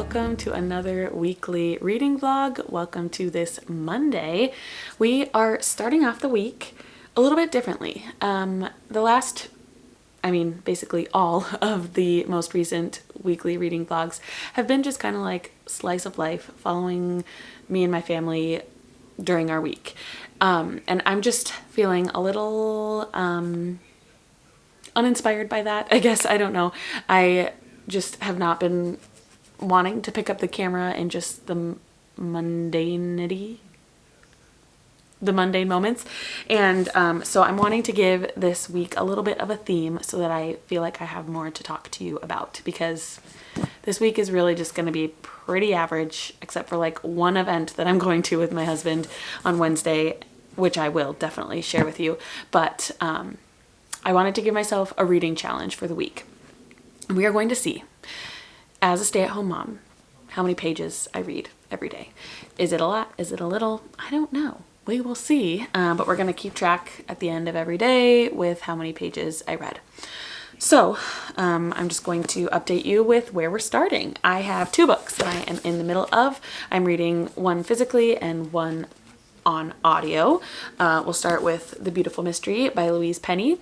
welcome to another weekly reading vlog. Welcome to this Monday. We are starting off the week a little bit differently. Basically all of the most recent weekly reading vlogs have been just kind of like slice of life, following me and my family during our week. And I'm just feeling a little uninspired by that, I guess. I don't know. I just have not been wanting to pick up the camera and just the mundane moments. And so I'm wanting to give this week a little bit of a theme so that I feel like I have more to talk to you about, because this week is really just going to be pretty average, except for like one event that I'm going to with my husband on Wednesday, which I will definitely share with you. But I wanted to give myself a reading challenge for the week. And we are going to see, as a stay-at-home mom, how many pages I read every day. Is it a lot? Is it a little? I don't know. We will see. But we're going to keep track at the end of every day with how many pages I read. So I'm just going to update you with where we're starting. I have two books that I am in the middle of. I'm reading one physically and one on audio. We'll start with The Beautiful Mystery by Louise Penny.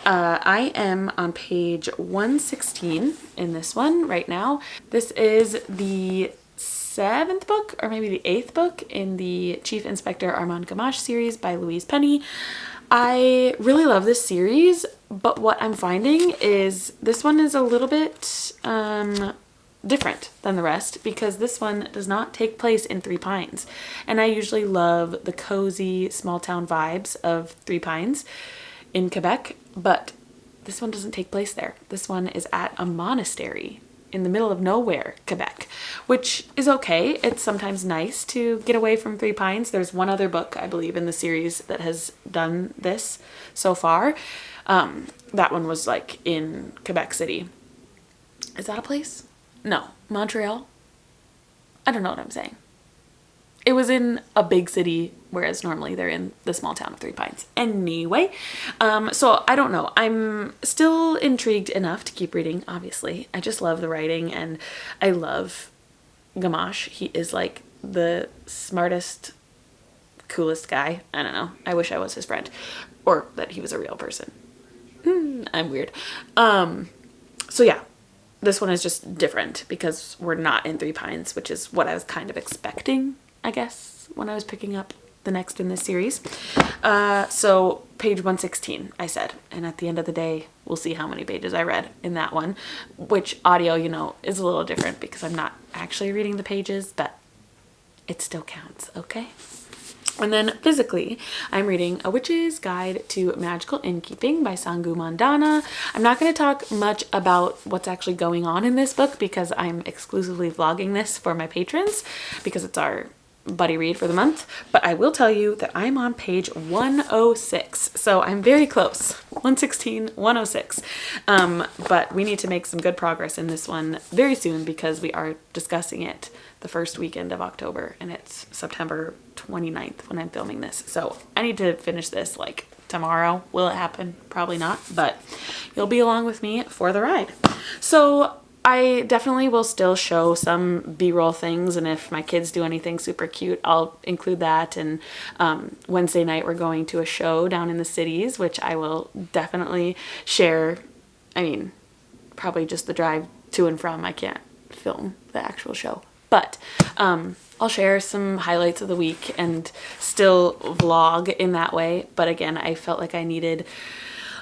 I am on page 116 in this one right now. This is the 7th book, or maybe the 8th book in the Chief Inspector Armand Gamache series by Louise Penny. I really love this series, but what I'm finding is this one is a little bit different than the rest, because this one does not take place in Three Pines. And I usually love the cozy small town vibes of Three Pines in Quebec, but this one doesn't take place there. This one is at a monastery in the middle of nowhere, Quebec, which is okay. It's sometimes nice to get away from Three Pines. There's one other book, I believe, in the series that has done this so far. That one was like in Quebec City. Is that a place? No. Montreal? I don't know what I'm saying. It was in a big city, whereas normally they're in the small town of Three Pines. Anyway, so I don't know. I'm still intrigued enough to keep reading, obviously. I just love the writing, and I love Gamache. He is like the smartest, coolest guy. I don't know. I wish I was his friend, or that he was a real person. I'm weird. So yeah. This one is just different because we're not in Three Pines, which is what I was kind of expecting, I guess, when I was picking up the next in this series. So page 116, I said. And at the end of the day, we'll see how many pages I read in that one, which audio, you know, is a little different because I'm not actually reading the pages, but it still counts, okay? And then physically, I'm reading A Witch's Guide to Magical Innkeeping by Sangu Mandana. I'm not going to talk much about what's actually going on in this book because I'm exclusively vlogging this for my patrons because it's our buddy read for the month. But I will tell you that I'm on page 106. So I'm very close. 116, 106. But we need to make some good progress in this one very soon because we are discussing it the first weekend of October, and it's September 29th when I'm filming this. So I need to finish this like tomorrow. Will it happen? Probably not, but you'll be along with me for the ride. So I definitely will still show some B-roll things, and if my kids do anything super cute, I'll include that. And Wednesday night we're going to a show down in the cities, which I will definitely share. I mean, probably just the drive to and from. I can't film the actual show. But I'll share some highlights of the week and still vlog in that way. But again, I felt like I needed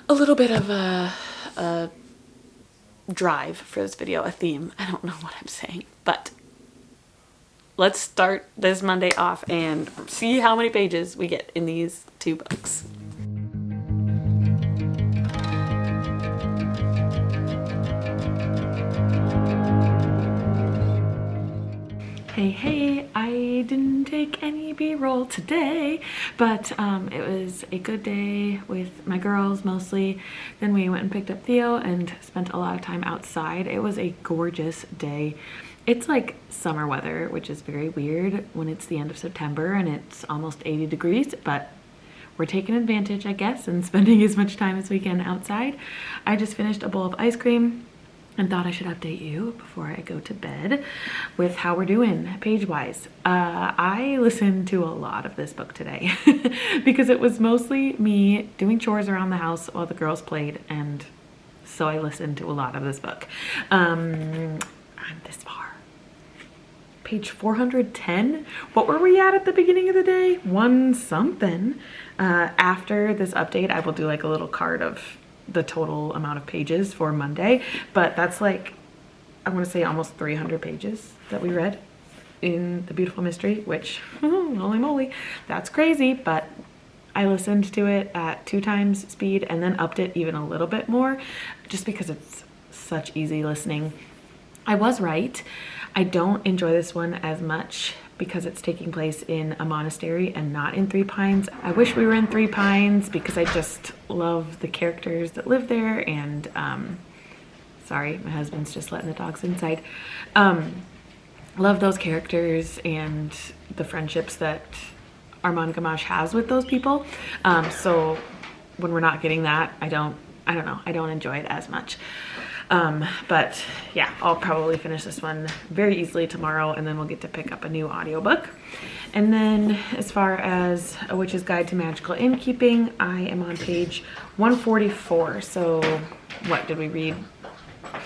a little bit of a drive for this video, a theme. I don't know what I'm saying, but let's start this Monday off and see how many pages we get in these two books. Hey, I didn't take any B-roll today, but it was a good day with my girls mostly. Then we went and picked up Theo and spent a lot of time outside. It was a gorgeous day. It's like summer weather, which is very weird when it's the end of September and it's almost 80 degrees, but we're taking advantage, I guess, and spending as much time as we can outside. I just finished a bowl of ice cream. and thought I should update you before I go to bed with how we're doing page-wise. I listened to a lot of this book today because it was mostly me doing chores around the house while the girls played, and so I listened to a lot of this book. I'm this far. Page 410. What were we at the beginning of the day? One something. After this update, I will do like a little card of the total amount of pages for Monday, but that's like, I want to say almost 300 pages that we read in The Beautiful Mystery, which, holy moly, that's crazy, but I listened to it at 2 times speed and then upped it even a little bit more just because it's such easy listening. I was right. I don't enjoy this one as much because it's taking place in a monastery and not in Three Pines. I wish we were in Three Pines because I just love the characters that live there, and sorry, my husband's just letting the dogs inside. Love those characters and the friendships that Armand Gamache has with those people. So when we're not getting that, I don't know, I don't enjoy it as much. But yeah, I'll probably finish this one very easily tomorrow, and then we'll get to pick up a new audiobook. And then as far as A Witch's Guide to Magical Innkeeping, I am on page 144. So what did we read?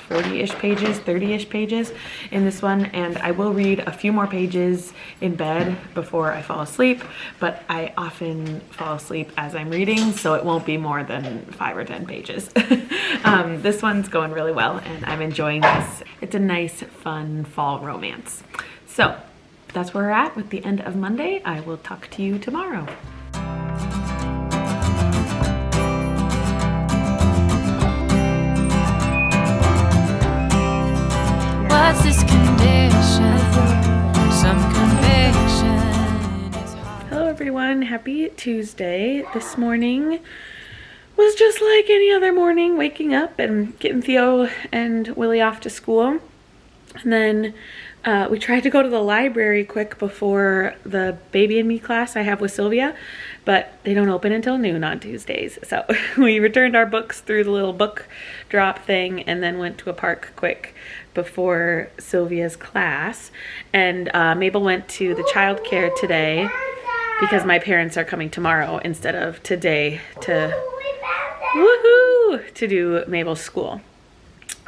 40-ish pages, 30-ish pages in this one, and I will read a few more pages in bed before I fall asleep, but I often fall asleep as I'm reading, so it won't be more than 5 or 10 pages. This one's going really well, and I'm enjoying this. It's a nice, fun fall romance. So that's where we're at with the end of Monday. I will talk to you tomorrow. What's this condition? Some conviction. Hello everyone, happy Tuesday. This morning was just like any other morning, waking up and getting Theo and Willie off to school. And then we tried to go to the library quick before the baby and me class I have with Sylvia, but they don't open until noon on Tuesdays. So we returned our books through the little book drop thing and then went to a park quick before Sylvia's class. And Mabel went to the childcare today because my parents are coming tomorrow instead of today to do Mabel's school.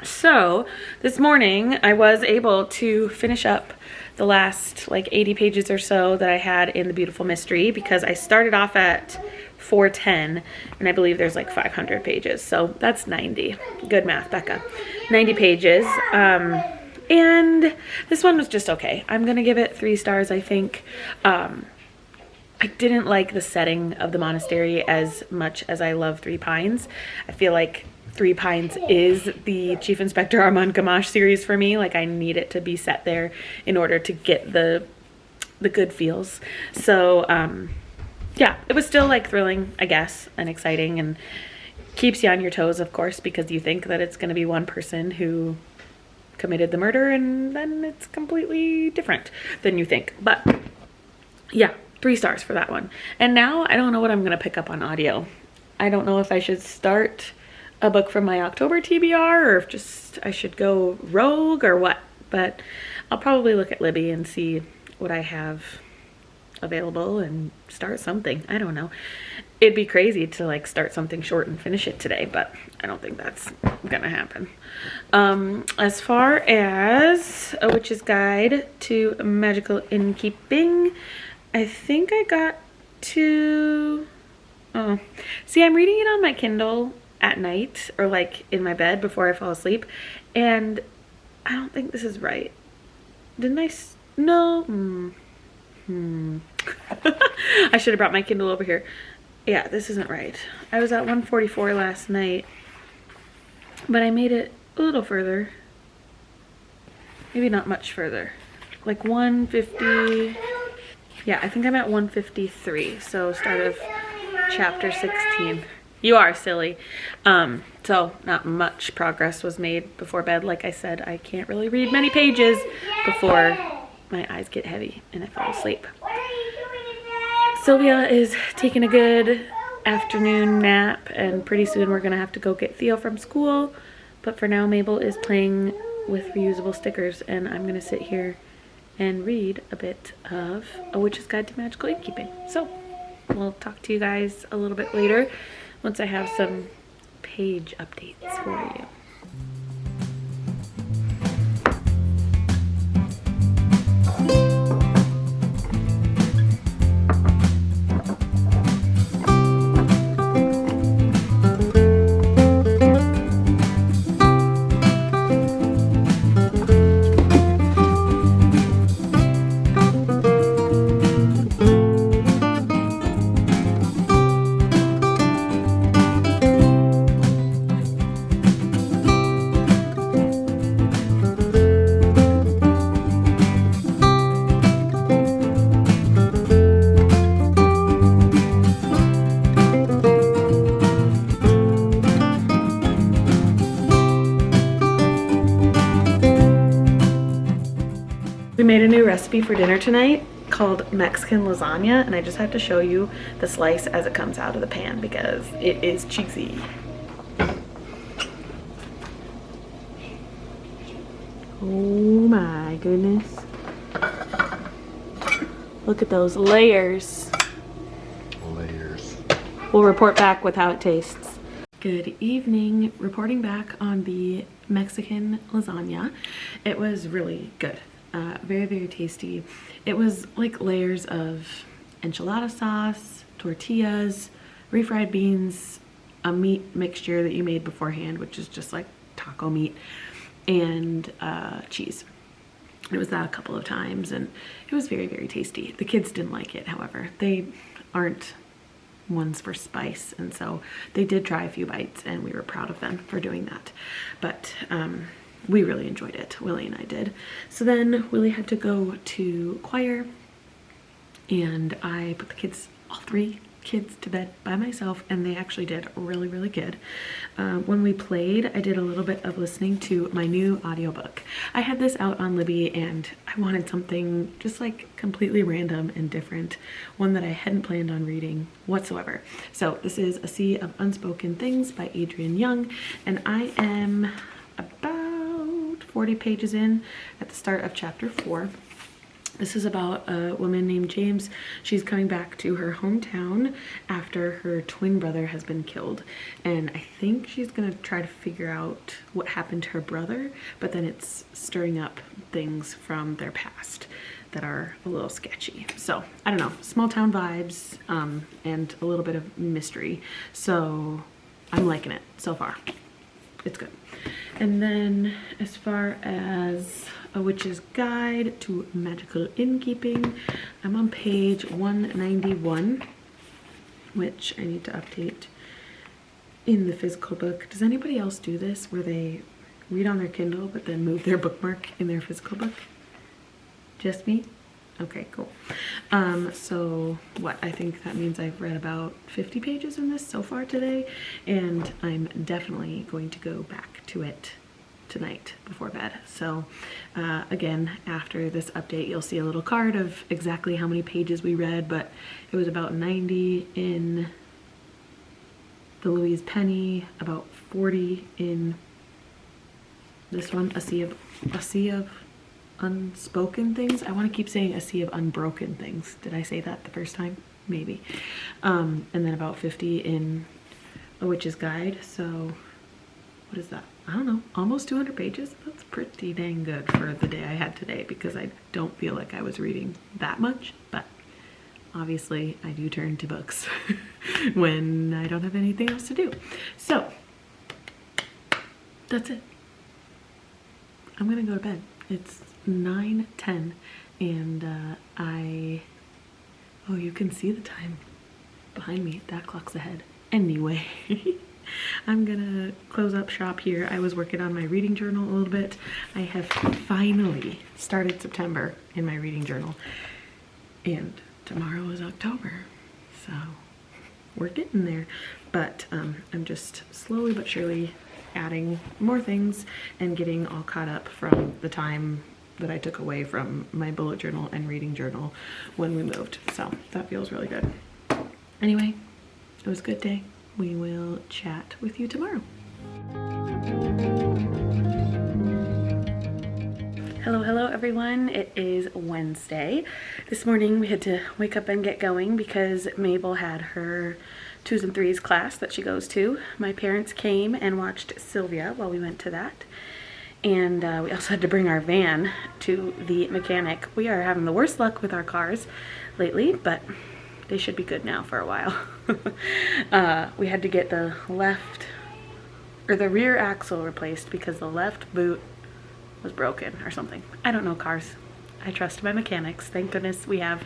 So this morning I was able to finish up the last like 80 pages or so that I had in The Beautiful Mystery, because I started off at 410 and I believe there's like 500 pages, so that's 90. Good math, Becca. 90 pages. And this one was just okay. I'm gonna give it 3 stars, I think. I didn't like the setting of the monastery as much as I love Three Pines. I feel like Three Pines is the Chief Inspector Armand Gamache series for me. Like, I need it to be set there in order to get the good feels. So yeah, it was still like thrilling, I guess, and exciting, and keeps you on your toes, of course, because you think that it's going to be one person who committed the murder, and then it's completely different than you think. But yeah, 3 stars for that one. And now I don't know what I'm going to pick up on audio. I don't know if I should start a book from my October TBR or if just I should go rogue or what, but I'll probably look at Libby and see what I have available and start something. I don't know. It'd be crazy to like start something short and finish it today, but I don't think that's gonna happen. As far as A Witch's Guide to Magical Innkeeping, I think I got to, oh, see, I'm reading it on my Kindle at night or like in my bed before I fall asleep, and I don't think this is right. Didn't I, no, I should have brought my Kindle over here. Yeah, this isn't right. I was at 144 last night, but I made it a little further. Maybe not much further. Like 150. Yeah, I think I'm at 153. So start of chapter 16. You are silly. So not much progress was made before bed. Like I said, I can't really read many pages before my eyes get heavy and I fall asleep. Sylvia is taking a good afternoon nap, and pretty soon we're gonna have to go get Theo from school But for now, Mabel is playing with reusable stickers, and I'm gonna sit here and read a bit of A Witch's Guide to Magical Innkeeping. So we'll talk to you guys a little bit later once I have some page updates for you. We made a new recipe for dinner tonight called Mexican lasagna, and I just have to show you the slice as it comes out of the pan because it is cheesy. Oh my goodness. Look at those layers. Layers. We'll report back with how it tastes. Good evening. Reporting back on the Mexican lasagna. It was really good. Very, very tasty. It was like layers of enchilada sauce, tortillas, refried beans, a meat mixture that you made beforehand, which is just like taco meat, and cheese. It was that a couple of times, and it was very, very tasty. The kids didn't like it, however. They aren't ones for spice, and so they did try a few bites, and we were proud of them for doing that. But we really enjoyed it. Willie and I did. So then Willie had to go to choir, and I put the kids, all three kids, to bed by myself, and they actually did really, really good. When we played, I did a little bit of listening to my new audiobook. I had this out on Libby, and I wanted something just like completely random and different, one that I hadn't planned on reading whatsoever. So this is A Sea of Unspoken Things by Adrienne Young, and I am about 40 pages in at the start of chapter 4. This is about a woman named James. She's coming back to her hometown after her twin brother has been killed. And I think she's gonna try to figure out what happened to her brother, but then it's stirring up things from their past that are a little sketchy. So I don't know, small town vibes and a little bit of mystery. So I'm liking it so far. It's good. And then as far as A Witch's Guide to Magical Innkeeping, I'm on page 191, which I need to update in the physical book. Does anybody else do this where they read on their Kindle but then move their bookmark in their physical book? Just me? Okay, cool. So what, I think that means I've read about 50 pages in this so far today, and I'm definitely going to go back to it tonight before bed. So again, after this update, you'll see a little card of exactly how many pages we read, but it was about 90 in the Louise Penny, about 40 in this one, A Sea of Unspoken Things. I want to keep saying A Sea of Unbroken Things. Did I say that the first time? Maybe. And then about 50 in A Witch's Guide. So what is that? I don't know, almost 200 pages. That's pretty dang good for the day I had today, because I don't feel like I was reading that much, but obviously I do turn to books when I don't have anything else to do. So that's it. I'm gonna go to bed. It's 9:10, and oh, you can see the time behind me. That clock's ahead. Anyway, I'm gonna close up shop here. I was working on my reading journal a little bit. I have finally started September in my reading journal, and tomorrow is October, so we're getting there. But I'm just slowly but surely adding more things and getting all caught up from the time that I took away from my bullet journal and reading journal when we moved. So that feels really good. Anyway, it was a good day. We will chat with you tomorrow. Hello everyone. It is Wednesday. This morning we had to wake up and get going because Mabel had her 2s and 3s class that she goes to. My parents came and watched Sylvia while we went to that. And we also had to bring our van to the mechanic. We are having the worst luck with our cars lately, but they should be good now for a while. We had to get the rear axle replaced because the left boot was broken or something. I don't know cars. I trust my mechanics. Thank goodness we have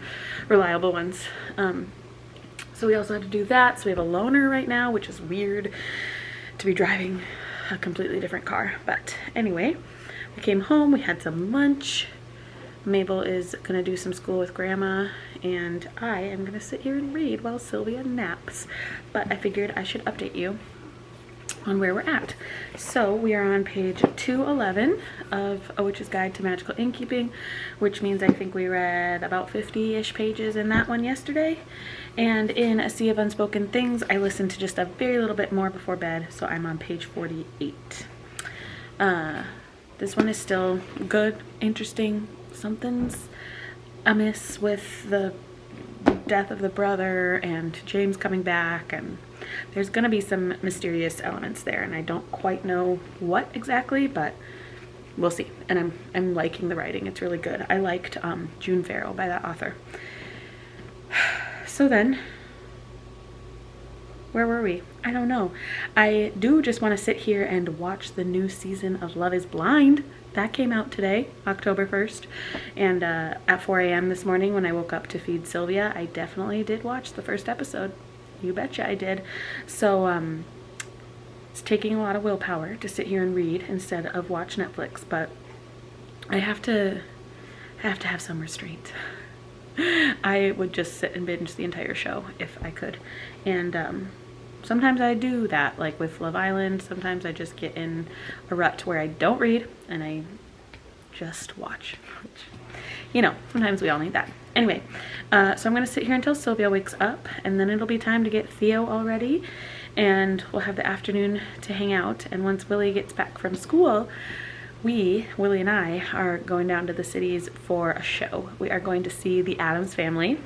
reliable ones. So we also had to do that. So we have a loaner right now, which is weird to be driving a completely different car. But anyway, we came home, we had some lunch. Mabel is gonna do some school with Grandma, and I am gonna sit here and read while Sylvia naps. But I figured I should update you on where we're at. So we are on page 211 of A Witch's Guide to Magical Innkeeping, which means I think we read about 50-ish pages in that one yesterday. And in A Sea of Unspoken Things, I listened to just a very little bit more before bed, so I'm on page 48. This one is still good, interesting. Something's amiss with the death of the brother and James coming back, and there's gonna be some mysterious elements there, and I don't quite know what exactly, but we'll see. And I'm liking the writing. It's really good. I liked June Farrell by that author. So then, where were we? I don't know. I do just want to sit here and watch the new season of Love is Blind. That came out today, October 1st. And at 4 a.m. this morning when I woke up to feed Sylvia, I definitely did watch the first episode. You betcha I did. So it's taking a lot of willpower to sit here and read instead of watch Netflix, but I have to have some restraint. I would just sit and binge the entire show if I could. And sometimes I do that, like with Love Island. Sometimes I just get in a rut where I don't read and I just watch. You know, sometimes we all need that. Anyway, so I'm going to sit here until Sylvia wakes up, and then it'll be time to get Theo all ready, and we'll have the afternoon to hang out. And once Willie gets back from school, Willie and I are going down to the cities for a show. We are going to see The Addams Family,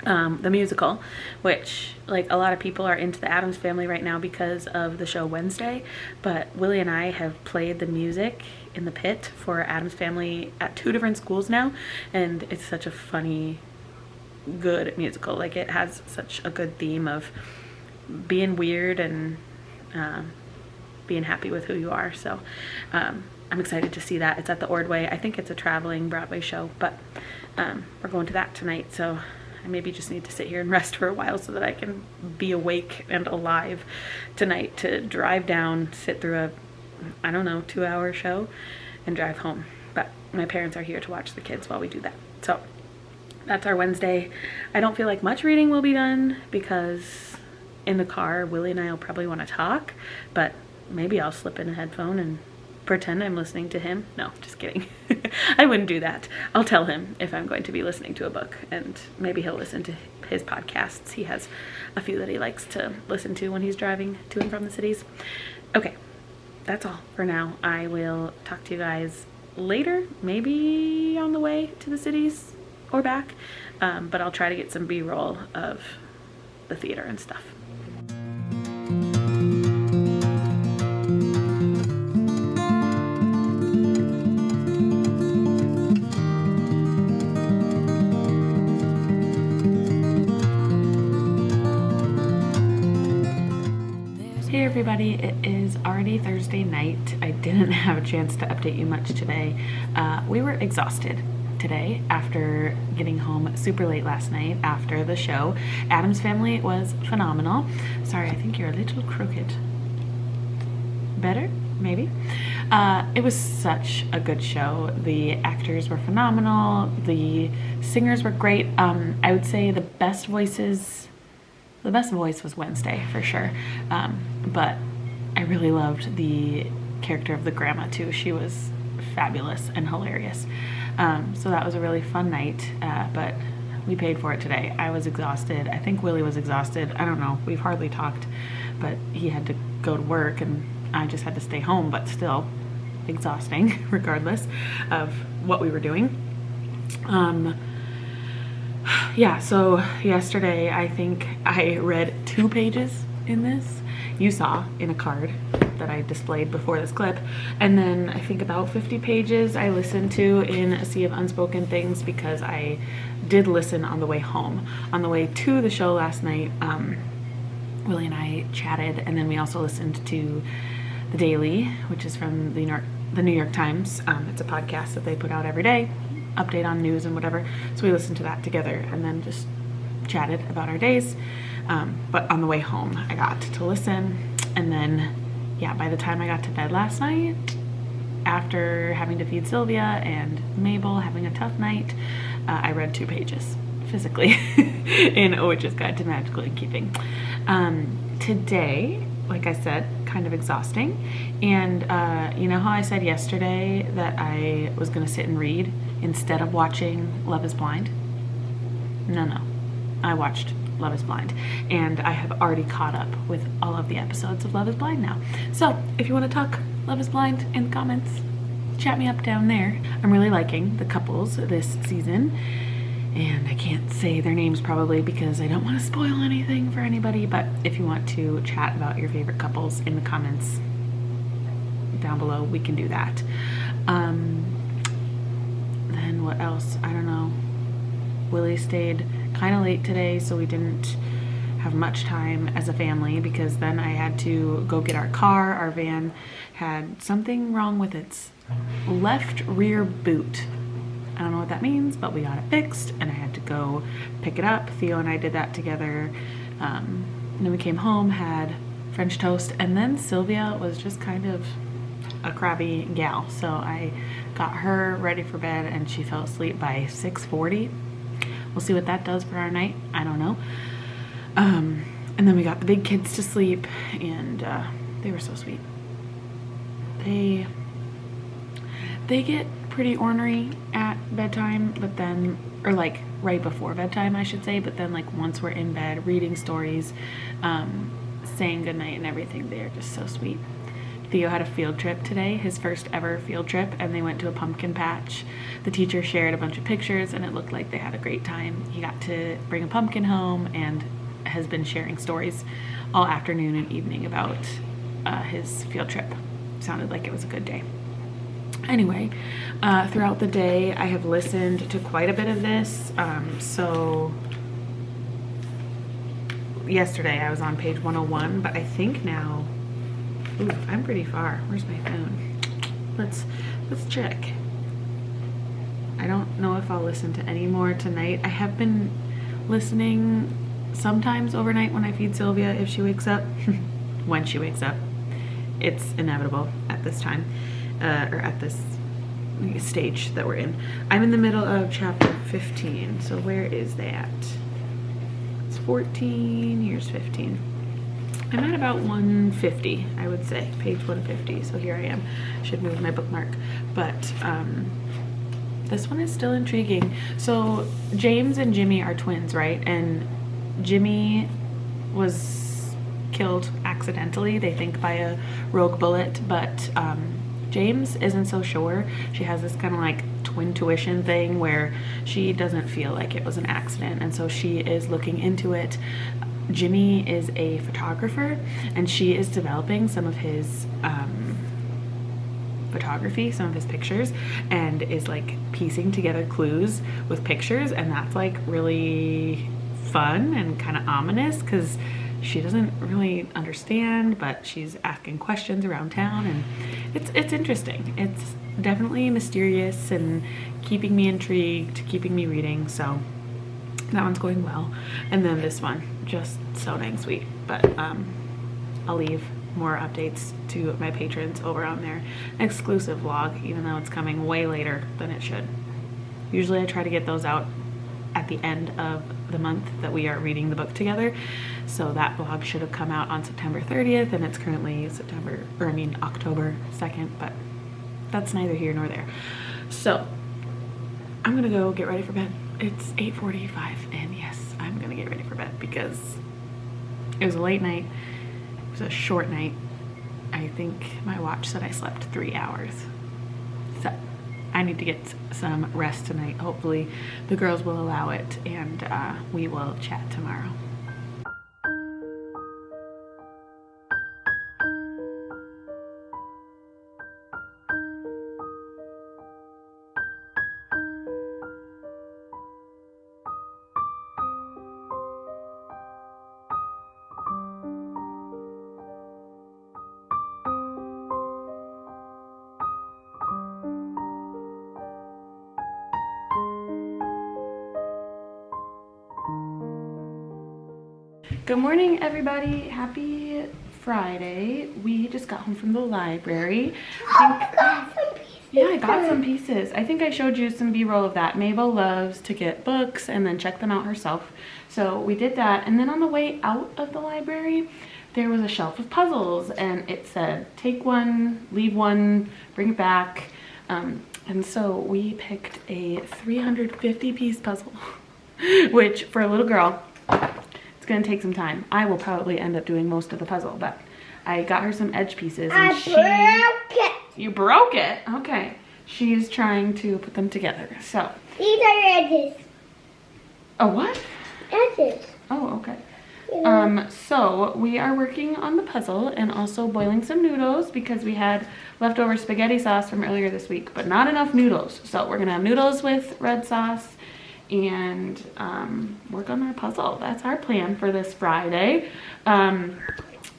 the musical, which, like, a lot of people are into The Addams Family right now because of the show Wednesday, but Willie and I have played the music in the pit for Addams Family at 2 different schools now, and it's such a funny, good musical. Like, it has such a good theme of being weird and being happy with who you are. So I'm excited to see that. It's at the Ordway. I think it's a traveling Broadway show, but we're going to that tonight, so I maybe just need to sit here and rest for a while so that I can be awake and alive tonight to drive down, sit through a, I don't know, 2-hour show and drive home. But my parents are here to watch the kids while we do that. So that's our Wednesday. I don't feel like much reading will be done because in the car, Willie and I will probably want to talk, but maybe I'll slip in a headphone and pretend I'm listening to him. No, just kidding. I wouldn't do that. I'll tell him if I'm going to be listening to a book, and maybe he'll listen to his podcasts. He has a few that he likes to listen to when he's driving to and from the cities. Okay, that's all for now. I will talk to you guys later, maybe on the way to the cities or back, but I'll try to get some B-roll of the theater and stuff. Hey everybody, it is already Thursday night. I didn't have a chance to update you much today. We were exhausted today after getting home super late last night after the show. Addams Family was phenomenal. Sorry, I think you're a little crooked. Better? Maybe. It was such a good show. The actors were phenomenal. The singers were great. I would say the best voice was Wednesday for sure. But I really loved the character of the grandma too. She was fabulous and hilarious. So that was a really fun night, but we paid for it today. I was exhausted. I think Willie was exhausted. I don't know. We've hardly talked, but he had to go to work and I just had to stay home, but still exhausting regardless of what we were doing. Yeah, so yesterday I think I read 2 pages in this. You saw in a card that I displayed before this clip. And then I think about 50 pages I listened to in A Sea of Unspoken Things, because I did listen on the way home. On the way to the show last night, Willie and I chatted, and then we also listened to The Daily, which is from the New York Times. It's a podcast that they put out every day, update on news and whatever. So we listened to that together and then just chatted about our days. But on the way home, I got to listen. And then, yeah, by the time I got to bed last night, after having to feed Sylvia and Mabel, having a tough night, I read 2 pages physically in A Witch's Guide to Magical Innkeeping. Today, like I said, kind of exhausting. And you know how I said yesterday that I was going to sit and read instead of watching Love is Blind? No. I watched Love is Blind, and I have already caught up with all of the episodes of Love is Blind now. So if you want to talk Love is Blind in the comments, chat me up down there. I'm really liking the couples this season, and I can't say their names probably because I don't want to spoil anything for anybody, but if you want to chat about your favorite couples in the comments down below, we can do that. Then what else? I don't know. Willie stayed kind of late today, so we didn't have much time as a family, because then I had to go get our car. Our van had something wrong with its left rear boot. I don't know what that means, but we got it fixed and I had to go pick it up. Theo and I did that together. And then we came home, had French toast, and then Sylvia was just kind of a crabby gal, so I got her ready for bed and she fell asleep by 6:40. We'll see what that does for our night. I don't know. And then we got the big kids to sleep, and they were so sweet. They get pretty ornery at bedtime, but then, or like right before bedtime, I should say, but then like once we're in bed, reading stories, saying goodnight and everything, they are just so sweet. Theo had a field trip today, his first ever field trip, and they went to a pumpkin patch. The teacher shared a bunch of pictures and it looked like they had a great time. He got to bring a pumpkin home and has been sharing stories all afternoon and evening about his field trip. Sounded like it was a good day. Anyway, throughout the day I have listened to quite a bit of this. So yesterday I was on page 101, but I think now, ooh, I'm pretty far. Where's my phone? Let's check. I don't know if I'll listen to any more tonight. I have been listening sometimes overnight when I feed Sylvia if she wakes up. When she wakes up. It's inevitable at this time, or at this stage that we're in. I'm in the middle of chapter 15, so where is that? It's 14, here's 15. I'm at about 150, I would say, page 150, so here I am. Should move my bookmark, but this one is still intriguing. So James and Jimmy are twins, right? And Jimmy was killed accidentally, they think by a rogue bullet, but James isn't so sure. She has this kind of like twin tuition thing where she doesn't feel like it was an accident, and so she is looking into it. Jimmy is a photographer, and she is developing some of his photography, some of his pictures, and is like piecing together clues with pictures, and that's like really fun and kind of ominous because she doesn't really understand, but she's asking questions around town, and it's interesting. It's definitely mysterious and keeping me intrigued, keeping me reading, so that one's going well. And then this one, just so dang sweet. But I'll leave more updates to my patrons over on their exclusive vlog, even though it's coming way later than it should. Usually I try to get those out at the end of the month that we are reading the book together. So that vlog should have come out on September 30th, and it's currently October 2nd, but that's neither here nor there. So I'm gonna go get ready for bed. It's 8:45, and yes, I'm gonna get ready for bed because it was a late night. It was a short night. I think my watch said I slept 3 hours. So I need to get some rest tonight. Hopefully the girls will allow it, and we will chat tomorrow. Good morning, everybody. Happy Friday. We just got home from the library. I got some pieces. I think I showed you some B-roll of that. Mabel loves to get books and then check them out herself. So we did that. And then on the way out of the library, there was a shelf of puzzles, and it said, take one, leave one, bring it back. And so we picked a 350-piece puzzle, which for a little girl, it's gonna take some time. I will probably end up doing most of the puzzle, but I got her some edge pieces, and broke it. You broke it? Okay. She's trying to put them together. So These are edges. a what? Edges. Oh, okay. So we are working on the puzzle and also boiling some noodles because we had leftover spaghetti sauce from earlier this week, but not enough noodles. So we're gonna have noodles with red sauce and work on our puzzle. That's our plan for this Friday.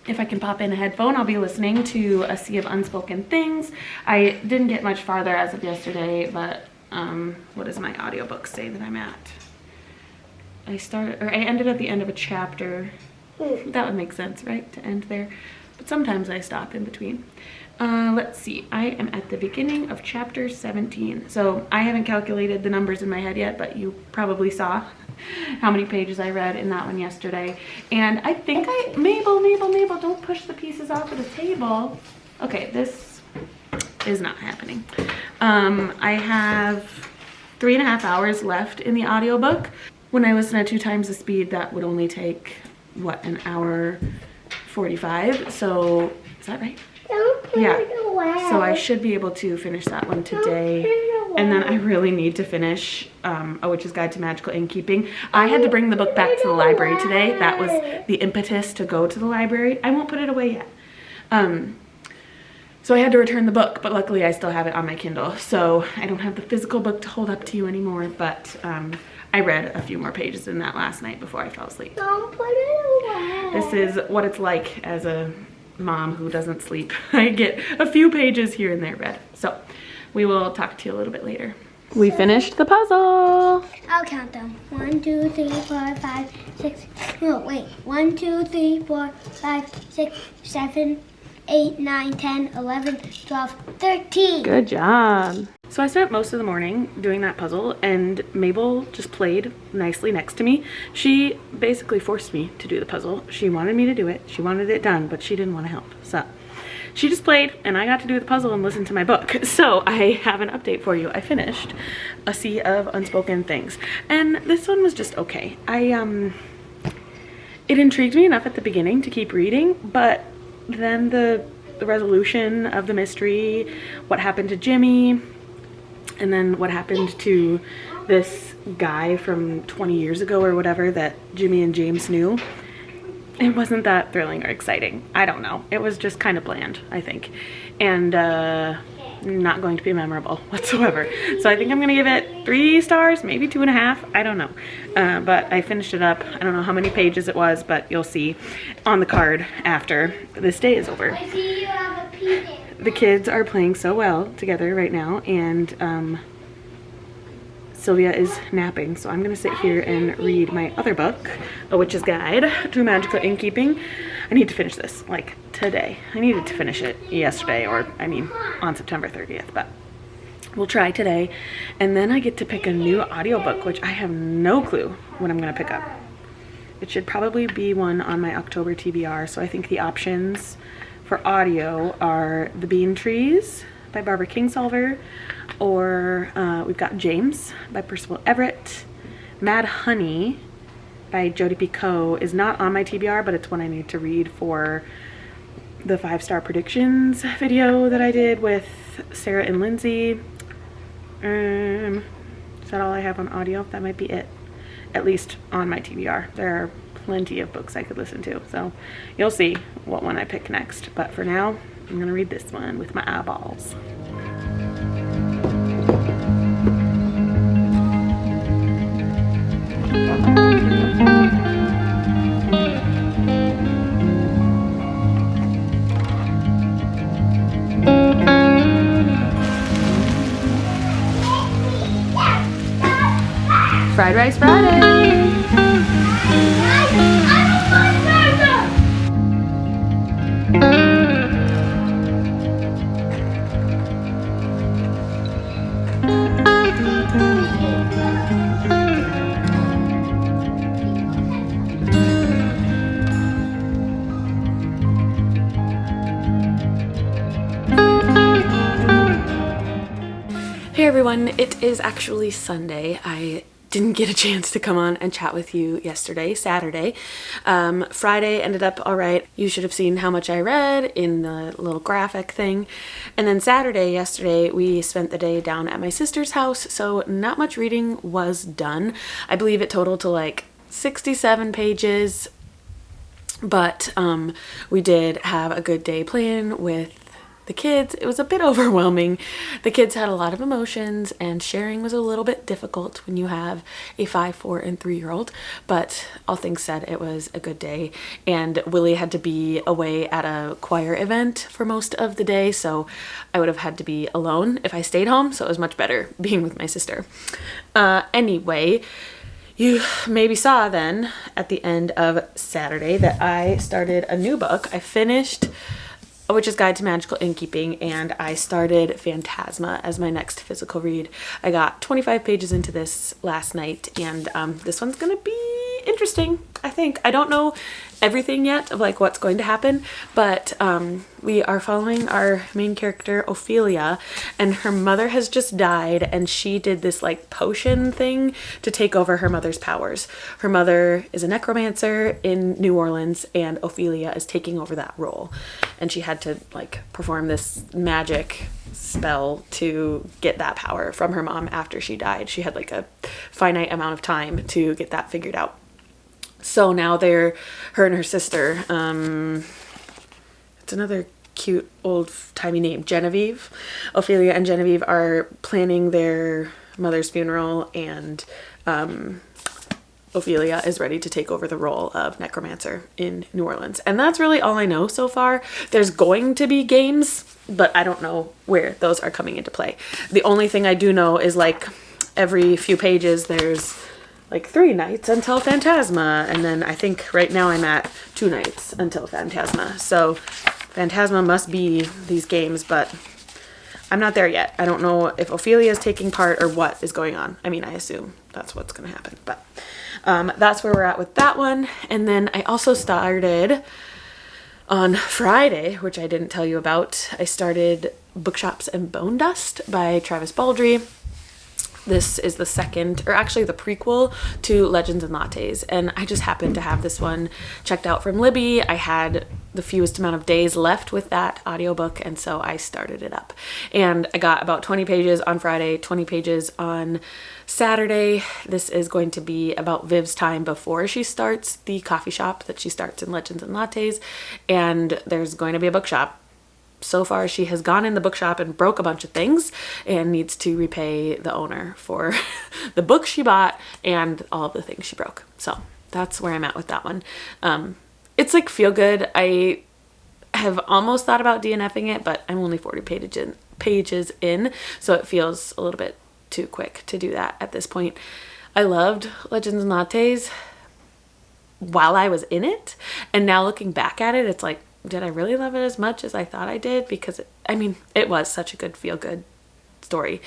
If I can pop in a headphone, I'll be listening to A Sea of Unspoken Things. I didn't get much farther as of yesterday, but what does my audiobook say that I'm at? I ended at the end of a chapter. That would make sense, right? To end there. But sometimes I stop in between. Let's see, I am at the beginning of chapter 17. So I haven't calculated the numbers in my head yet, but you probably saw how many pages I read in that one yesterday. And I think Mabel, don't push the pieces off of the table. Okay, this is not happening. I have 3.5 hours left in the audiobook. When I listen at 2 times the speed, that would only take, what, an hour 45? So, is that right? Don't put it away. So I should be able to finish that one today. And then I really need to finish A Witch's Guide to Magical Innkeeping. I had to bring the book back to the library today. That was the impetus to go to the library. I won't put it away yet. So I had to return the book, but luckily I still have it on my Kindle. So I don't have the physical book to hold up to you anymore, but I read a few more pages in that last night before I fell asleep. Don't put it away. This is what it's like as a mom who doesn't sleep. I get a few pages here and there read. So we will talk to you a little bit later. We finished the puzzle. I'll count them. 1, 2, 3, 4, 5, 6. No, wait. 1, 2, 3, 4, 5, 6, 7, 8, 9, 10, 11, 12, 13. Good job. So I spent most of the morning doing that puzzle, and Mabel just played nicely next to me. She basically forced me to do the puzzle. She wanted me to do it. She wanted it done, but she didn't want to help. So she just played, and I got to do the puzzle and listen to my book. So I have an update for you. I finished A Sea of Unspoken Things, and this one was just okay. It intrigued me enough at the beginning to keep reading, but then the resolution of the mystery, what happened to Jimmy, and then what happened to this guy from 20 years ago or whatever that Jimmy and James knew, it wasn't that thrilling or exciting. I don't know. It was just kind of bland, I think, and not going to be memorable whatsoever. So I think I'm gonna give it 3 stars, maybe 2.5. I don't know, but I finished it up. I don't know how many pages it was, but you'll see on the card after this day is over. I see you have a piece. The kids are playing so well together right now, and Sylvia is napping, so I'm gonna sit here and read my other book, A Witch's Guide to Magical Innkeeping. I need to finish this, like, today. I needed to finish it yesterday, or, I mean, on September 30th, but we'll try today. And then I get to pick a new audiobook, which I have no clue what I'm gonna pick up. It should probably be one on my October TBR, so I think the options for audio are The Bean Trees by Barbara Kingsolver, or we've got James by Percival Everett. Mad Honey by Jodi Picoult is not on my TBR, but it's one I need to read for the 5-star predictions video that I did with Sarah and Lindsay. Is that all I have on audio? That might be it, at least on my TBR. There are plenty of books I could listen to, so you'll see what one I pick next. But for now, I'm gonna read this one with my eyeballs. Fried Rice Friday! Hey everyone, it is actually Sunday. I didn't get a chance to come on and chat with you yesterday, Saturday. Friday ended up all right. You should have seen how much I read in the little graphic thing. And then Saturday, yesterday, we spent the day down at my sister's house, so not much reading was done. I believe it totaled to like 67 pages, but we did have a good day playing with the kids. It was a bit overwhelming. The kids had a lot of emotions and sharing was a little bit difficult when you have a 5, 4, and 3-year-old, but all things said, it was a good day. And Willie had to be away at a choir event for most of the day, so I would have had to be alone if I stayed home, so it was much better being with my sister. Anyway, you maybe saw then at the end of Saturday that I started a new book. I finished A Witch's Guide to Magical Innkeeping, and I started Phantasma as my next physical read. I got 25 pages into this last night, and this one's gonna be interesting, I think. I don't know everything yet of like what's going to happen, but we are following our main character, Ophelia, and her mother has just died, and she did this like potion thing to take over her mother's powers. Her mother is a necromancer in New Orleans, and Ophelia is taking over that role, and she had to like perform this magic spell to get that power from her mom after she died. She had like a finite amount of time to get that figured out. So now her and her sister, it's another cute old-timey name, Genevieve. Ophelia and Genevieve are planning their mother's funeral, and Ophelia is ready to take over the role of necromancer in New Orleans. And that's really all I know so far. There's going to be games, but I don't know where those are coming into play. The only thing I do know is like every few pages there's like 3 nights until Phantasma, and then I think right now I'm at 2 nights until Phantasma. So Phantasma must be these games, but I'm not there yet. I don't know if Ophelia is taking part or what is going on. I mean, I assume that's what's going to happen, but that's where we're at with that one. And then I also started on Friday, which I didn't tell you about, I started Bookshops and Bone Dust by Travis Baldree. This is the second, or actually the prequel to Legends and Lattes, and I just happened to have this one checked out from Libby. I had the fewest amount of days left with that audiobook, and so I started it up. And I got about 20 pages on Friday, 20 pages on Saturday. This is going to be about Viv's time before she starts the coffee shop that she starts in Legends and Lattes, and there's going to be a bookshop. So far, she has gone in the bookshop and broke a bunch of things and needs to repay the owner for the book she bought and all of the things she broke. So that's where I'm at with that one. It's like feel good. I have almost thought about DNFing it, but I'm only 40 pages in, so it feels a little bit too quick to do that at this point. I loved Legends and Lattes while I was in it, and now looking back at it, it's like, did I really love it as much as I thought I did? Because it was such a good feel-good story.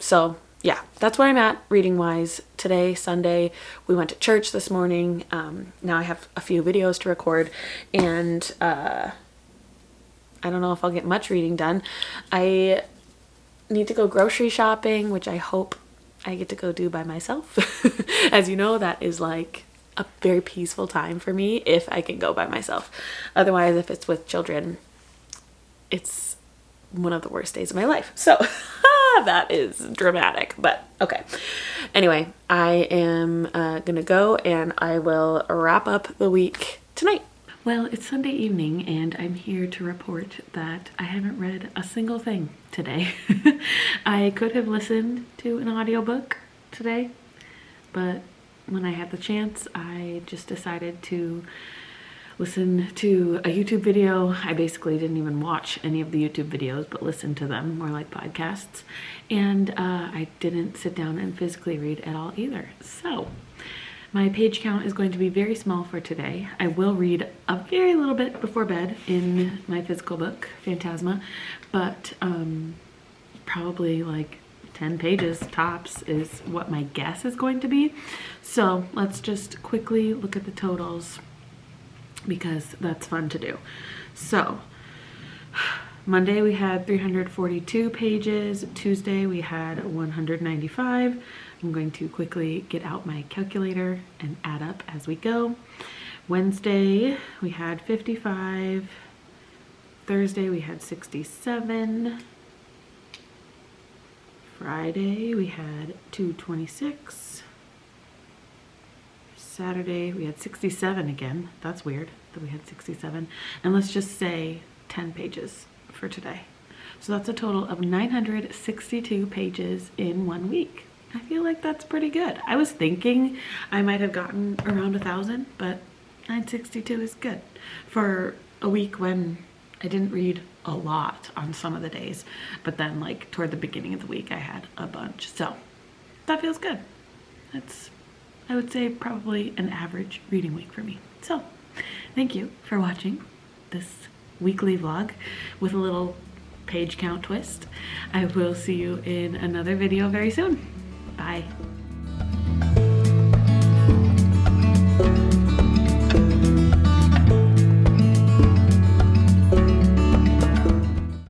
So yeah, that's where I'm at reading wise today, Sunday. We went to church this morning. Now I have a few videos to record, and I don't know if I'll get much reading done. I need to go grocery shopping, which I hope I get to go do by myself. As you know, that is like a very peaceful time for me if I can go by myself. Otherwise, if it's with children, it's one of the worst days of my life. So that is dramatic, but okay. Anyway, I am gonna go and I will wrap up the week tonight. Well, it's Sunday evening and I'm here to report that I haven't read a single thing today. I could have listened to an audiobook today, but when I had the chance, I just decided to listen to a YouTube video. I basically didn't even watch any of the YouTube videos, but listened to them, more like podcasts. And I didn't sit down and physically read at all either. So my page count is going to be very small for today. I will read a very little bit before bed in my physical book, Phantasma, but probably like 10 pages tops is what my guess is going to be. So let's just quickly look at the totals because that's fun to do. So Monday we had 342 pages. Tuesday we had 195. I'm going to quickly get out my calculator and add up as we go. Wednesday we had 55. Thursday we had 67. Friday we had 226. Saturday we had 67 again. That's weird that we had 67. And let's just say 10 pages for today. So that's a total of 962 pages in 1 week. I feel like that's pretty good. I was thinking I might have gotten around 1,000, but 962 is good for a week when I didn't read a lot on some of the days, but then like toward the beginning of the week I had a bunch. So that feels good. That's, I would say, probably an average reading week for me. So thank you for watching this weekly vlog with a little page count twist. I will see you in another video very soon. Bye.